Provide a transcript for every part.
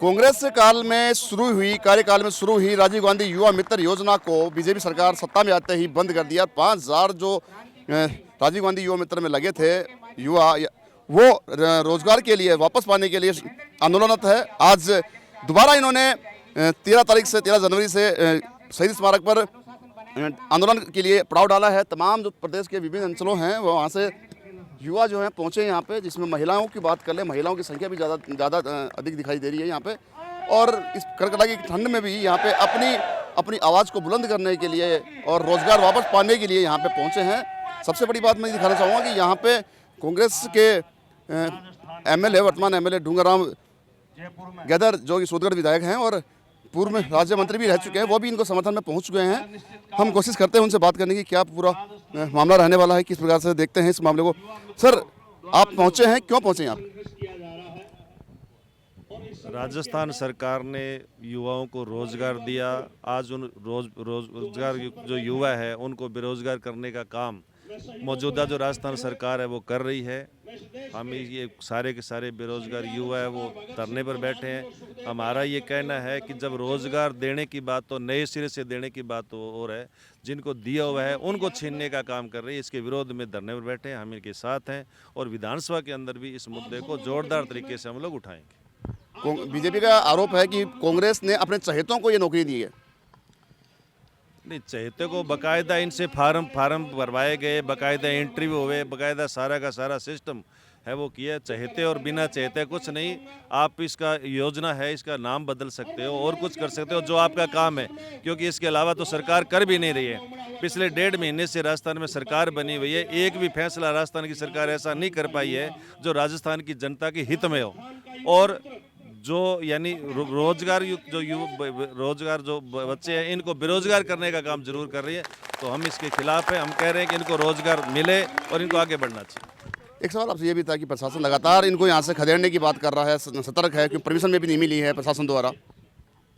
कांग्रेस काल में शुरू हुई कार्यकाल में शुरू हुई राजीव गांधी युवा मित्र योजना को बीजेपी सरकार सत्ता में आते ही बंद कर दिया। 5,000 जो राजीव गांधी युवा मित्र में लगे थे युवा, वो रोजगार के लिए वापस पाने के लिए आंदोलनरत है। आज दोबारा इन्होंने 13 जनवरी से शहीद स्मारक पर आंदोलन के लिए पड़ाव डाला है। तमाम जो प्रदेश के विभिन्न अंचलों हैं वो वहाँ से युवा जो हैं पहुँचे यहाँ पे, जिसमें महिलाओं की बात कर ले, महिलाओं की संख्या भी ज़्यादा अधिक दिखाई दे रही है यहाँ पे। और इस कड़कड़ाई की ठंड में भी यहाँ पे अपनी आवाज़ को बुलंद करने के लिए और रोज़गार वापस पाने के लिए यहाँ पे पहुँचे हैं। सबसे बड़ी बात मैं दिखाना चाहूँगा कि यहाँ पे कांग्रेस के एमएलए, वर्तमान एमएलए ढूंगाराम गैदर जो कि सोदगढ़ विधायक हैं और पूर्व में राज्य मंत्री भी रह चुके हैं, वो भी इनको समर्थन में पहुंच चुके हैं। हम कोशिश करते हैं उनसे बात करने की, क्या पूरा मामला रहने वाला है, किस प्रकार से देखते हैं इस मामले को। सर, आप पहुंचे हैं, क्यों पहुंचे हैं आप? राजस्थान सरकार ने युवाओं को रोजगार दिया। आज उन रोजगार जो युवा है उनको बेरोजगार करने का काम मौजूदा जो राजस्थान सरकार है वो कर रही है। हम ये सारे के सारे बेरोजगार युवा है वो धरने पर बैठे हैं। हमारा ये कहना है कि जब रोजगार देने की बात तो नए सिरे से देने की बात तो और है, जिनको दिया हुआ है उनको छीनने का काम कर रही है। इसके विरोध में धरने पर बैठे हैं, हम इनके साथ हैं और विधानसभा के अंदर भी इस मुद्दे को जोरदार तरीके से हम लोग उठाएंगे। बीजेपी का आरोप है कि कांग्रेस ने अपने चहेतों को ये नौकरी दी है। नहीं, चहेते को बाकायदा इनसे फार्म भरवाए गए, बाकायदा इंटरव्यू हुए, बाकायदा सारा का सारा सिस्टम है वो किया। चहेते और बिना चहेते कुछ नहीं। आप इसका योजना है, इसका नाम बदल सकते हो और कुछ कर सकते हो जो आपका काम है, क्योंकि इसके अलावा तो सरकार कर भी नहीं रही है। पिछले 1.5 महीने से राजस्थान में सरकार बनी हुई है, एक भी फैसला राजस्थान की सरकार ऐसा नहीं कर पाई है जो राजस्थान की जनता के हित में हो। और जो यानी रोजगार जो बच्चे हैं इनको बेरोजगार करने का काम जरूर कर रही है, तो हम इसके खिलाफ है। हम कह रहे हैं कि इनको रोजगार मिले और इनको आगे बढ़ना चाहिए। एक सवाल आपसे ये भी था कि प्रशासन लगातार इनको यहाँ से खदेड़ने की बात कर रहा है, सतर्क है, क्योंकि परमिशन में भी नहीं मिली है प्रशासन द्वारा।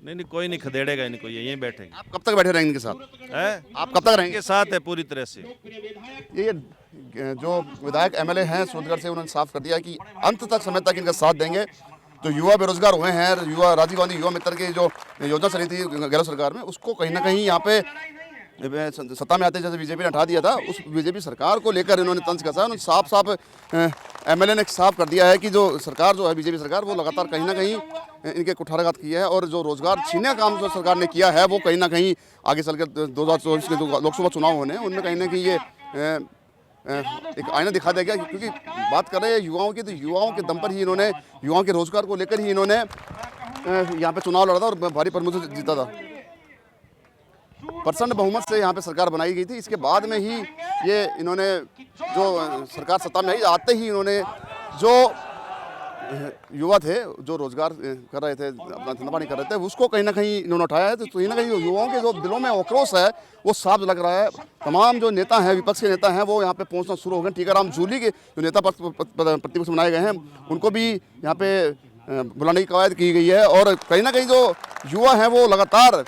नहीं, कोई नहीं खदेड़ेगा इनको, ये यहीं बैठेंगे। आप कब तक बैठे रहेंगे इनके साथ? है, आप कब तक रहेंगे? इनके साथ है पूरी तरह से। ये जो विधायक एमएलए हैं सोदगढ़ से, उन्होंने साफ कर दिया कि अंत तक समय तक इनका साथ देंगे। जो युवा बेरोजगार हुए हैं, युवा राजीव गांधी युवा मित्र की जो योजना चली थी गहलोत सरकार में, उसको कहीं ना कहीं यहाँ पे सत्ता में आते जैसे बीजेपी ने हटा दिया था, उस बीजेपी सरकार को लेकर इन्होंने तंज कसा। उन्होंने साफ एमएलए ने साफ कर दिया है कि जो सरकार जो है बीजेपी सरकार, वो लगातार कहीं ना कहीं इनके कुठाराघात किया है और जो रोजगार छीनने का काम जो सरकार ने किया है वो कहीं ना कहीं आगे चलकर 2024 के जो लोकसभा चुनाव होने उनमें कहीं ना कहीं ये एक आईना दिखा देगा। क्योंकि बात कर रहे हैं युवाओं की, तो युवाओं के दम पर ही इन्होंने, युवाओं के रोजगार को लेकर ही इन्होंने यहाँ पे चुनाव लड़ा था और भारी बहुमत से जीता था। प्रचंड बहुमत से यहाँ पे सरकार बनाई गई थी। इसके बाद में ही ये इन्होंने जो सरकार सत्ता में आई, आते ही इन्होंने जो युवा थे जो रोजगार कर रहे थे, अपना धंधा पानी कर रहे थे, उसको कहीं ना कहीं इन्होंने उठाया है। तो कहीं ना कहीं युवाओं के जो दिलों में आक्रोश है वो साफ लग रहा है। तमाम जो नेता हैं, विपक्ष के नेता हैं, वो यहाँ पे पहुँचना शुरू हो गए। टीकाराम जूली के जो नेता प्रतिपक्ष बनाए गए हैं, उनको भी यहाँ पे बुलाने की कवायद की गई है। और कहीं ना कहीं जो युवा हैं वो लगातार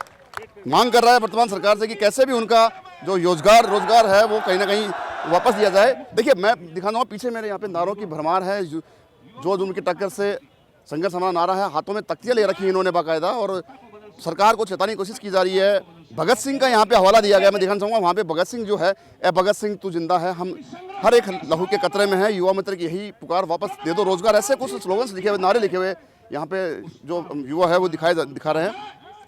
मांग कर रहा है वर्तमान सरकार से कि कैसे भी उनका जो रोजगार है वो कहीं ना कहीं वापस दिया जाए। देखिए, मैं दिखा दूँगा, पीछे मेरे यहाँ पे नारों की भरमार है। जो उनकी टक्कर से संघर्ष हमारा नारा है, हाथों में तख्तियाँ ले रखी इन्होंने बाकायदा, और सरकार को चेताने की कोशिश की जा रही है। भगत सिंह का यहाँ पे हवाला दिया गया, मैं दिखाना चाहूँगा। वहाँ पे भगत सिंह जो है, ए भगत सिंह तू जिंदा है, हम हर एक लहू के कतरे में है। युवा मित्र की यही पुकार, वापस दे दो रोजगार, ऐसे कुछ स्लोगन्स लिखे हुए, नारे लिखे हुए यहाँ पे जो युवा है वो दिखा रहे हैं।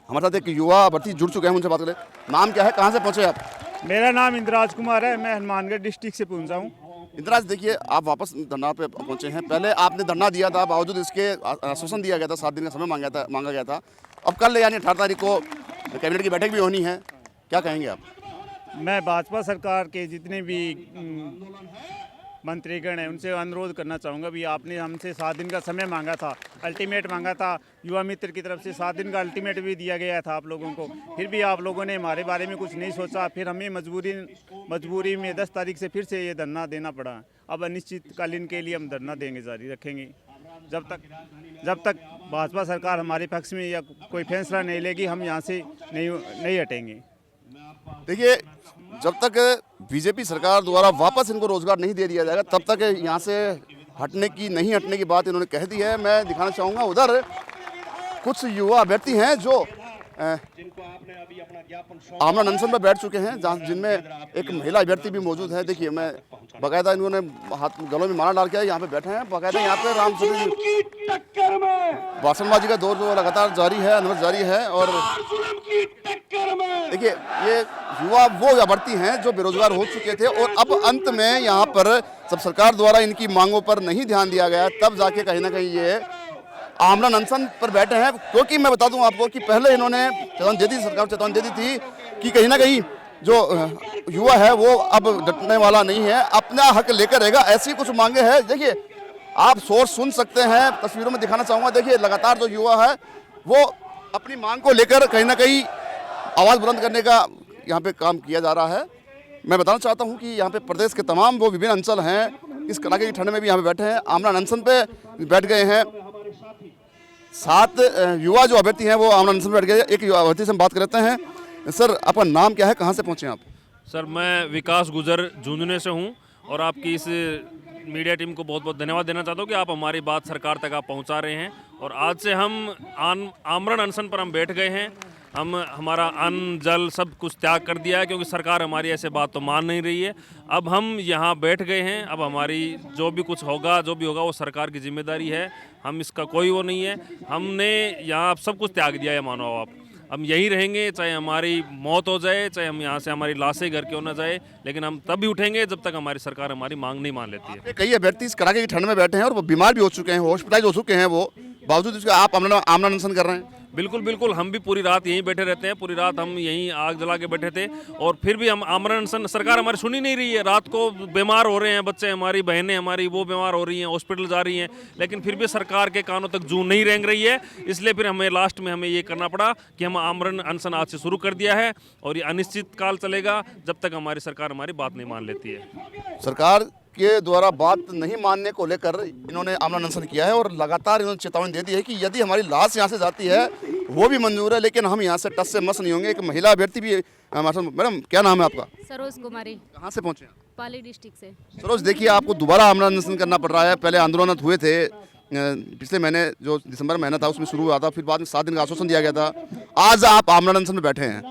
हमारे साथ एक युवा भर्ती जुड़ चुके हैं, उनसे बात करें। नाम क्या है, कहाँ से पहुँचे आप? मेरा नाम इंद्राज कुमार है, मैं हनुमानगढ़ डिस्ट्रिक्ट से पहुँचा हूँ। इंद्राज, देखिए, आप वापस धरना पे पहुंचे हैं। पहले आपने धरना दिया था, बावजूद इसके आश्वासन दिया गया था, 7 दिन का समय मांगा गया था। अब कल यानी 18 तारीख को कैबिनेट की बैठक भी होनी है, क्या कहेंगे आप? मैं भाजपा सरकार के जितने भी मंत्रीगण हैं उनसे अनुरोध करना चाहूँगा, भी आपने हमसे 7 दिन का समय मांगा था, अल्टीमेट मांगा था। युवा मित्र की तरफ से 7 दिन का अल्टीमेट भी दिया गया था आप लोगों को, फिर भी आप लोगों ने हमारे बारे में कुछ नहीं सोचा। फिर हमें मजबूरी में 10 तारीख से फिर से ये धरना देना पड़ा। अब अनिश्चितकालीन के लिए हम धरना देंगे, जारी रखेंगे जब तक भाजपा सरकार हमारे पक्ष में या कोई फैसला नहीं लेगी, हम यहाँ से नहीं हटेंगे। देखिए, जब तक बीजेपी सरकार द्वारा वापस इनको रोजगार नहीं दे दिया जाएगा, तब तक यहाँ से नहीं हटने की बात इन्होंने कह दी है। मैं दिखाना चाहूँगा, उधर कुछ युवा अभ्यर्थी हैं जो आमना अनशन पर बैठ चुके हैं, जहाँ जिनमें एक महिला अभ्यर्थी भी मौजूद है। देखिए, मैं बाकायदा इन्होंने हाथ गलों में माला डाल के यहाँ पे बैठे हैं। बाकायदा यहाँ पे भाषणबाजी का दौर जो लगातार जारी है, अनवरत जारी है। और देखिए, ये युवा वो अभ्यर्थी हैं जो बेरोजगार हो चुके थे और अब अंत में यहाँ पर जब सरकार द्वारा इनकी मांगों पर नहीं ध्यान दिया गया, तब जाके कहीं ना कहीं ये आमरण अनशन पर बैठे हैं। क्योंकि मैं बता दूं आपको कि पहले इन्होंने चेतावनी दे दी, सरकार चेतावनी दे दी थी कि कहीं ना कहीं जो युवा है वो अब डटने वाला नहीं है, अपना हक लेकर रहेगा। ऐसी कुछ मांगे हैं। देखिए, आप सोर्स सुन सकते हैं, तस्वीरों में दिखाना चाहूँगा। देखिए, लगातार जो युवा है वो अपनी मांग को लेकर कहीं ना कहीं आवाज़ बुलंद करने का यहाँ पे काम किया जा रहा है। मैं बताना चाहता हूँ कि यहाँ पे प्रदेश के तमाम वो विभिन्न अंचल हैं, इस कड़ाके की ठंड में भी यहाँ पे बैठे हैं, आमरण अनशन पे बैठ गए हैं। 7 युवा जो अभ्यर्थी हैं वो आमरण अनशन पे बैठ गए। एक युवा अभ्यर्थी से हम बात करते हैं। सर, आपका नाम क्या है, कहाँ से पहुँचे आप? सर, मैं विकास गुजर झुंझुनू से हूँ और आपकी इस मीडिया टीम को बहुत बहुत धन्यवाद देना चाहता हूँ कि आप हमारी बात सरकार तक आप पहुँचा रहे हैं। और आज से हम आमरण अनशन पर हम बैठ गए हैं। हम हमारा अन्न जल सब कुछ त्याग कर दिया है, क्योंकि सरकार हमारी ऐसे बात तो मान नहीं रही है। अब हम यहाँ बैठ गए हैं। अब हमारी जो भी कुछ होगा, जो भी होगा, वो सरकार की जिम्मेदारी है। हम इसका कोई वो नहीं है। हमने यहाँ सब कुछ त्याग दिया है, मानो आप। हम यहीं रहेंगे, चाहे हमारी मौत हो जाए, चाहे हम यहाँ से हमारी लाशें घर क्यों ना जाए, लेकिन हम तब भी उठेंगे जब तक हमारी सरकार हमारी मांग नहीं मान लेती है। कई अभ्यर्थी इस कड़ाके की ठंड में बैठे हैं और वो बीमार भी हो चुके हैं, हॉस्पिटलाइज हो चुके हैं। वो बावजूद इसके आप आमरण अनशन कर रहे हैं। बिल्कुल बिल्कुल, हम भी पूरी रात यहीं बैठे रहते हैं। पूरी रात हम यहीं आग जला के बैठे थे और फिर भी हम आमरण अनशन, सरकार हमारी सुन ही नहीं रही है। रात को बीमार हो रहे हैं बच्चे, हमारी बहनें हमारी वो बीमार हो रही हैं, हॉस्पिटल जा रही हैं, लेकिन फिर भी सरकार के कानों तक जूं नहीं रेंग रही है। इसलिए फिर हमें लास्ट में हमें ये करना पड़ा कि हम आमरण अनशन आज से शुरू कर दिया है और ये अनिश्चित काल चलेगा जब तक हमारी सरकार हमारी बात नहीं मान लेती है। सरकार के द्वारा बात नहीं मानने को लेकर इन्होंने आमरण अनशन किया है और लगातार इन्होंने चेतावनी दे दी है कि यदि हमारी लाश यहाँ से जाती है वो भी मंजूर है, लेकिन हम यहाँ से टस से मस नहीं होंगे। एक महिला अभ्यर्थी भी मैडम, क्या नाम है आपका? सरोज कुमारी, कहाँ से पहुँचे? पाली डिस्ट्रिक्ट से। सरोज, देखिए, आपको दोबारा आमरण अनशन करना पड़ रहा है। पहले आंदोलन हुए थे, पिछले महीने जो दिसंबर महीना था उसमें शुरू हुआ था, फिर बाद में 7 दिन का आश्वासन दिया गया था। आज आप आमरण अनशन में बैठे हैं,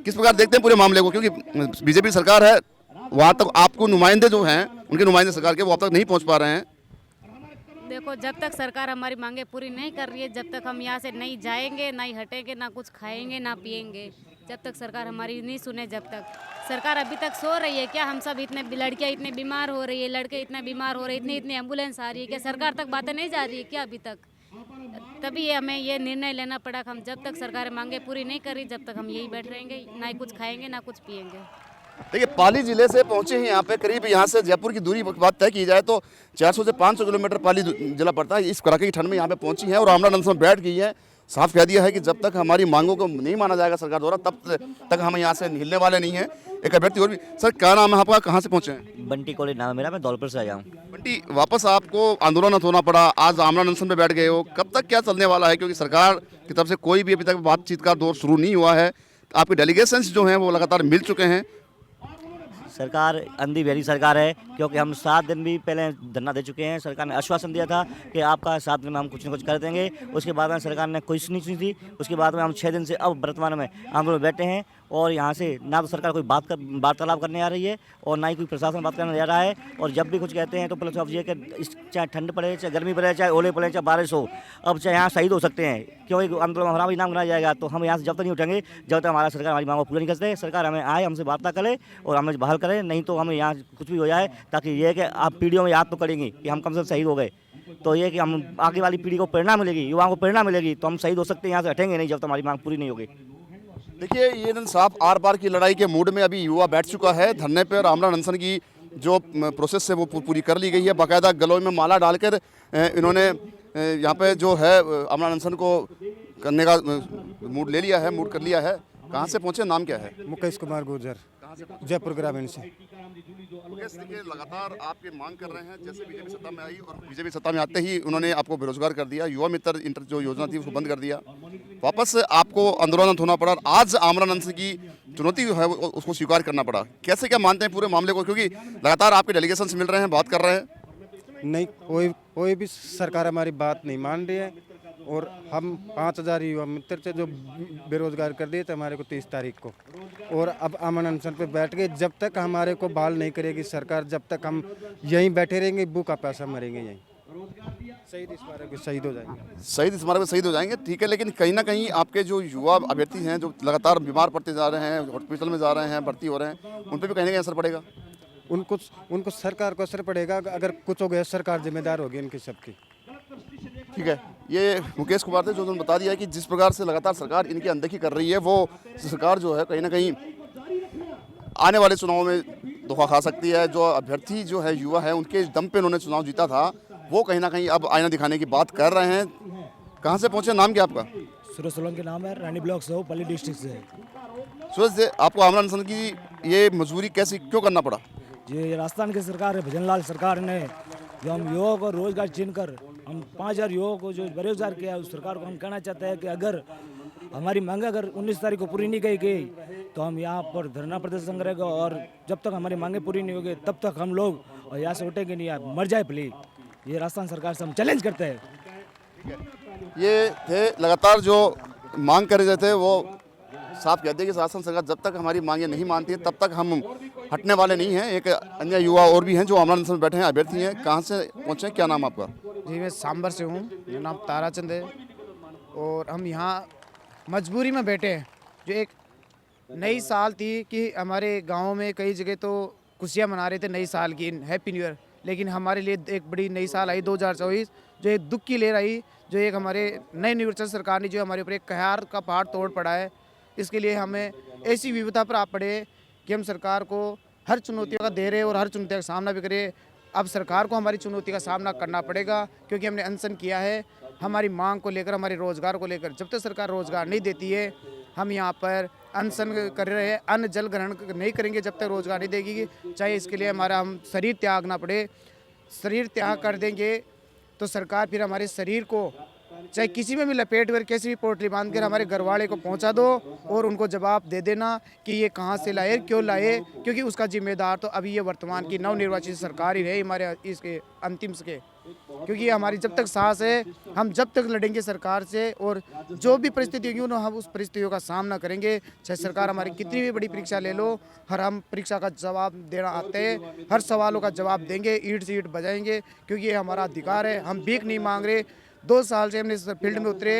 किस प्रकार देखते हैं पूरे मामले को? क्योंकि बीजेपी सरकार है, वहाँ तक आपको नुमाइंदे जो हैं, उनके नुमाइंदे सरकार के, वो अब तक नहीं पहुँच पा रहे हैं। देखो, जब तक सरकार हमारी मांगे पूरी नहीं कर रही है, जब तक हम यहाँ से नहीं जाएंगे, नहीं हटेंगे, ना कुछ खाएंगे, ना पिएंगे, जब तक सरकार हमारी नहीं सुने। जब तक सरकार अभी तक सो रही है क्या? हम सब इतने लड़कियाँ इतने बीमार हो रही है, लड़के इतने बीमार हो रहे हैं, इतनी इतनी एम्बुलेंस आ रही है, क्या सरकार तक बातें नहीं जा रही है क्या अभी तक? तभी हमें ये निर्णय लेना पड़ा कि हम जब तक सरकार मांगे पूरी नहीं कर रही, जब तक हम यही बैठ रहेंगे, ना ही कुछ खाएंगे, ना कुछ पिएंगे। देखिए, पाली जिले से पहुंचे हैं यहाँ पे, करीब यहाँ से जयपुर की दूरी बात तय की जाए तो 400 से 500 किलोमीटर पाली जिला पड़ता है। इस कड़ाके की ठंड में यहाँ पे पहुंची है और आमरण अनशन में बैठ गई है। साफ कह दिया है कि जब तक हमारी मांगों को नहीं माना जाएगा सरकार द्वारा, तब तक हम यहाँ से हिलने वाले नहीं हैं। एक अभ्यर्थी और भी। सर, क्या नाम है आपका, कहाँ से पहुँचे हैं? बंटी कॉलेज नाम है मेरा, मैं धौलपुर से आया हूँ। बंटी, वापस आपको आंदोलन होना पड़ा, आज आमरण अनशन पे बैठ गए हो, कब तक क्या चलने वाला है? क्योंकि सरकार की तरफ से कोई भी अभी तक बातचीत का दौर शुरू नहीं हुआ है। आपके डेलीगेशंस जो हैं वो लगातार मिल चुके हैं। सरकार अंधी बहरी सरकार है, क्योंकि हम 7 दिन भी पहले धरना दे चुके हैं। सरकार ने आश्वासन दिया था कि आपका 7 दिन में हम कुछ न कुछ कर देंगे। उसके बाद में सरकार ने कोई नहीं सुनी थी। उसके बाद में हम 6 दिन से अब वर्तमान में आंदोलन बैठे हैं और यहाँ से ना तो सरकार कोई वार्तालाप करने आ रही है और ना ही कोई प्रशासन बात करने जा रहा है। और जब भी कुछ कहते हैं तो पहले तो ये कि चाहे ठंड पड़े, चाहे गर्मी पड़े, चाहे ओले पड़े, चाहे बारिश हो, अब चाहे यहाँ शहीद हो सकते हैं, क्योंकि आंदोलन हमारा भी नाम गिनाया जाएगा। तो हम यहाँ से जब तक नहीं उठेंगे जब तक हमारा सरकार हमारी मांगों को पूरा नहीं करते। सरकार हमें आए, हमसे वार्ता करे और हमें बहाल करे, नहीं तो हमें यहाँ कुछ भी हो जाए, ताकि ये कि आप पीढ़ियों में याद तो करेंगी कि हम कम से कम शहीद हो गए, तो ये कि हम आगे वाली पीढ़ी को प्रेरणा मिलेगी, युवाओं को प्रेरणा मिलेगी, तो हम शहीद हो सकते हैं। यहाँ से हटेंगे नहीं जब तक हमारी मांग पूरी नहीं होगी। देखिए, ये साफ आर पार की लड़ाई के मूड में अभी युवा बैठ चुका है धरने पर। आमरण अनशन की जो प्रोसेस है वो पूरी कर ली गई है। बाकायदा गलों में माला डालकर इन्होंने यहाँ पे जो है आमरण अनशन को करने का मूड ले लिया है, मूड कर लिया है। कहाँ से पहुँचे, नाम क्या है? मुकेश कुमार गुर्जर, जयपुर ग्रामीण से। मुकेश, देखिए, लगातार आपके मांग कर रहे हैं, जैसे बीजेपी सत्ता में आई और बीजेपी सत्ता में आते ही उन्होंने आपको बेरोजगार कर दिया, युवा मित्र इंटर जो योजना थी उसको बंद कर दिया, वापस आपको आंदोलन होना पड़ा। आज आमरण अनशन की चुनौती है उसको स्वीकार करना पड़ा। कैसे क्या मानते हैं पूरे मामले को? क्योंकि लगातार आपके डेलीगेशन मिल रहे हैं, बात कर रहे हैं। नहीं, कोई भी सरकार हमारी बात नहीं मान रही है। और हम 5000 युवा मित्र थे जो बेरोजगार कर दिए थे हमारे को 30 तारीख को। और अब अमन अनशन पे बैठ गए। जब तक हमारे को बहाल नहीं करेगी सरकार, जब तक हम यहीं बैठे रहेंगे, भूखा प्यासा मरेंगे यहीं। शहीद इस बार के शहीद हो जाएंगे। शहीद इस मार्ग में शहीद हो जाएंगे, ठीक है। लेकिन कहीं ना कहीं आपके जो युवा अभ्यर्थी हैं जो लगातार बीमार पड़ते जा रहे हैं, हॉस्पिटल में जा रहे हैं, भर्ती हो रहे हैं, उन पर भी कहीं ना कहीं असर पड़ेगा। उनको सरकार को असर पड़ेगा। अगर कुछ हो गया सरकार जिम्मेदार होगी इनकी सबकी। ठीक है, ये मुकेश कुमार थे जो उन्होंने बता दिया कि जिस प्रकार से लगातार सरकार इनकी अनदेखी कर रही है, वो सरकार जो है कहीं ना कहीं आने वाले चुनाव में धोखा खा सकती है। जो अभ्यर्थी जो है युवा है, उनके दम पे उन्होंने चुनाव जीता था, वो कहीं ना कहीं अब आईना दिखाने की बात कर रहे हैं। कहाँ से पहुँचे, नाम क्या आपका? सूरज सोलंकी नाम है, रानी ब्लॉक से हूँ, पल्ली डिस्ट्रिक्ट से। सूरज जी, आपको आमरण अनशन की ये मजबूरी कैसी क्यों करना पड़ा? ये राजस्थान की सरकार है, भजनलाल सरकार ने जो हम युवाओं को रोजगार छीन कर हम 5000 युवाओं को जो बेरोजगार किया है, उस सरकार को हम कहना चाहते हैं कि अगर हमारी मांग अगर 19 तारीख को पूरी नहीं की गई तो हम यहाँ पर धरना प्रदर्शन करेंगे। और जब तक हमारी मांगे पूरी नहीं होगी तब तक हम लोग यहाँ से उठेंगे नहीं, मर जाए प्लीज। ये राजस्थान सरकार से हम चैलेंज करते हैं। ये थे लगातार जो मांग कर रहे थे, वो साफ कहते हैं कि राजस्थान सरकार जब तक हमारी मांगे नहीं मानती है तब तक हम हटने वाले नहीं हैं। एक अन्य युवा और भी हैं जो आमरण अनशन में बैठे हैं, अभ्यर्थी हैं। कहाँ से पहुँचे, क्या नाम आपका? जी, मैं सांबर से हूँ, मेरा नाम ताराचंद है। और हम यहाँ मजबूरी में बैठे हैं। जो एक नई साल थी कि हमारे गांव में कई जगह तो खुशियाँ मना रहे थे नई साल की, हैप्पी न्यू ईयर। लेकिन हमारे लिए एक बड़ी नई साल आई 2024, जो एक दुख की लहर आई, जो एक हमारे नए निर्वाचित सरकार ने जो हमारे ऊपर एक कहर का पहाड़ तोड़ पड़ा है। इसके लिए हमें ऐसी विविधता पर आप पड़े कि हम सरकार को हर चुनौतियों का दे रहे और हर चुनौती का सामना भी करें। अब सरकार को हमारी चुनौती का सामना करना पड़ेगा क्योंकि हमने अनशन किया है हमारी मांग को लेकर, हमारे रोजगार को लेकर। जब तक सरकार रोजगार नहीं देती है हम यहाँ पर अनशन कर रहे हैं, अन्न जल ग्रहण नहीं करेंगे जब तक रोजगार नहीं देगी। चाहे इसके लिए हमारा हम शरीर त्याग ना पड़े। शरीर त्याग कर देंगे तो सरकार फिर हमारे शरीर को चाहे किसी में भी लपेट कर, कैसी भी पोटली बांध कर हमारे घरवाले को पहुंचा दो और उनको जवाब दे देना कि ये कहां से लाए, क्यों लाए, क्योंकि उसका जिम्मेदार तो अभी ये वर्तमान की नवनिर्वाचित सरकार ही है हमारे इसके अंतिम के। क्योंकि ये हमारी जब तक सांस है, हम जब तक लड़ेंगे सरकार से और जो भी परिस्थिति होगी हम उस परिस्थितियों का सामना करेंगे। चाहे सरकार हमारी कितनी भी बड़ी परीक्षा ले लो, हम परीक्षा का जवाब देना आते हैं, हर सवालों का जवाब देंगे, ईंट से ईंट बजाएंगे, क्योंकि ये हमारा अधिकार है। हम भीख नहीं मांग रहे। 2 साल से हमने इस फील्ड में उतरे,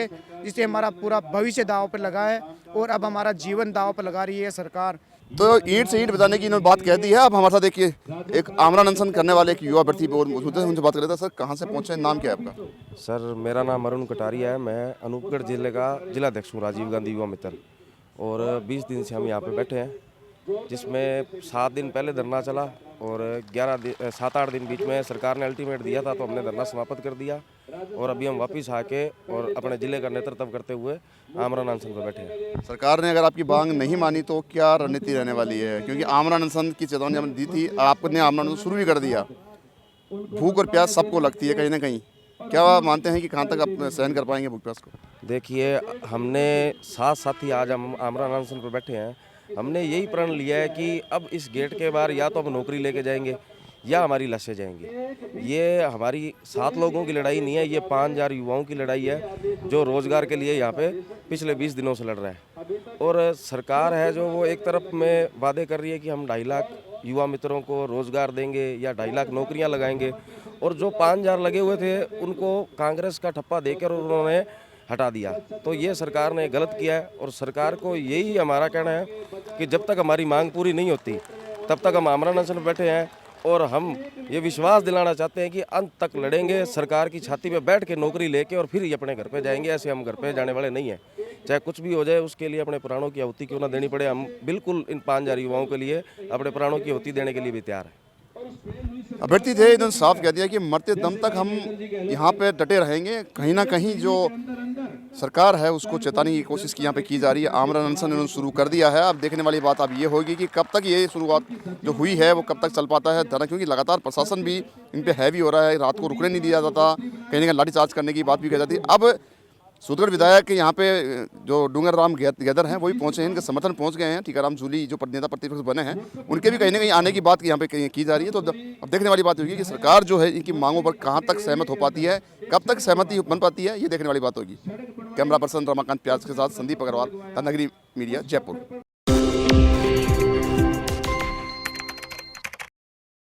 इससे हमारा पूरा भविष्य दांव पर लगा है और अब हमारा जीवन दांव पर लगा रही है सरकार। तो ईंट से ईंट बजाने की इन्होंने बात कह दी है। अब हमारे साथ देखिए एक आमरण अनशन करने वाले एक युवा अभ्यर्थी और मौजूद है, उनसे बात कर रहे थे। सर, कहाँ से पहुँचे, नाम क्या है आपका? सर, मेरा नाम अरुण कटारिया है। मैं अनूपगढ़ जिले का जिलाध्यक्ष हूँ, राजीव गांधी युवा मित्र। और 20 दिन से हम यहाँ पे बैठे हैं, जिसमें 7 दिन पहले धरना चला और 7-8 दिन बीच में सरकार ने अल्टीमेट दिया था, तो हमने धरना समाप्त कर दिया। और अभी हम वापस आके और अपने ज़िले का नेतृत्व करते हुए आमरण अनशन पर बैठे हैं। सरकार ने अगर आपकी मांग नहीं मानी तो क्या रणनीति रहने वाली है? क्योंकि आमरण अनशन की चेतावनी हमने दी थी, आपने आमरण अनशन शुरू भी कर दिया। भूख और प्यास सबको लगती है कहीं ना कहीं। क्या मानते हैं कि कहाँ तक आप सहन कर पाएंगे भूख प्यास को? देखिए, हमने साथ ही आज हम आमरण अनशन पर बैठे हैं। हमने यही प्रण लिया है कि अब इस गेट के बाहर या तो हम नौकरी लेके जाएंगे या हमारी लाशें जाएंगी। ये हमारी 7 लोगों की लड़ाई नहीं है, ये 5000 युवाओं की लड़ाई है जो रोज़गार के लिए यहाँ पे पिछले 20 दिनों से लड़ रहा है। और सरकार है जो वो एक तरफ में वादे कर रही है कि हम 2.5 लाख युवा मित्रों को रोज़गार देंगे या 2.5 लाख नौकरियाँ लगाएंगे, और जो 5000 लगे हुए थे उनको कांग्रेस का ठप्पा देकर उन्होंने हटा दिया। तो ये सरकार ने गलत किया है और सरकार को यही हमारा कहना है कि जब तक हमारी मांग पूरी नहीं होती तब तक हम आमरण अनशन पर बैठे हैं। और हम ये विश्वास दिलाना चाहते हैं कि अंत तक लड़ेंगे, सरकार की छाती पे बैठ के नौकरी लेके और फिर ही अपने घर पे जाएंगे। ऐसे हम घर पे जाने वाले नहीं हैं। चाहे कुछ भी हो जाए, उसके लिए अपने प्राणों की आहुति क्यों ना देनी पड़े, हम बिल्कुल इन 5000 युवाओं के लिए अपने प्राणों की आहुति देने के लिए भी तैयार हैं। अभ्यर्थी थे, इन्होंने साफ कह दिया कि मरते दम तक हम यहाँ पे डटे रहेंगे। कहीं ना कहीं जो सरकार है उसको चेताने की कोशिश की यहाँ पे की जा रही है। आमरण अनशन इन्होंने शुरू कर दिया है। अब देखने वाली बात अब ये होगी कि कब तक ये शुरुआत जो हुई है वो कब तक चल पाता है धरना, क्योंकि लगातार प्रशासन भी इन पे हैवी हो रहा है। रात को रुकने नहीं दिया जाता, कहीं ना कहीं लाठीचार्ज करने की बात भी कही जाती है। अब सुदगढ़ विधायक यहाँ पे जो डूंगर राम गैदर हैं वो भी पहुँचे हैं, इनके समर्थन पहुँच गए हैं। टीकाराम जूली जो नेता प्रतिपक्ष बने हैं उनके भी कहीं ना कहीं आने की बात यहाँ पे की जा रही है। तो अब देखने वाली बात होगी कि सरकार जो है इनकी मांगों पर कहाँ तक सहमत हो पाती है, कब तक सहमति बन पाती है, ये देखने वाली बात होगी। कैमरा पर्सन रमाकांत प्याज के साथ संदीप अग्रवाल, द नगरी मीडिया, जयपुर।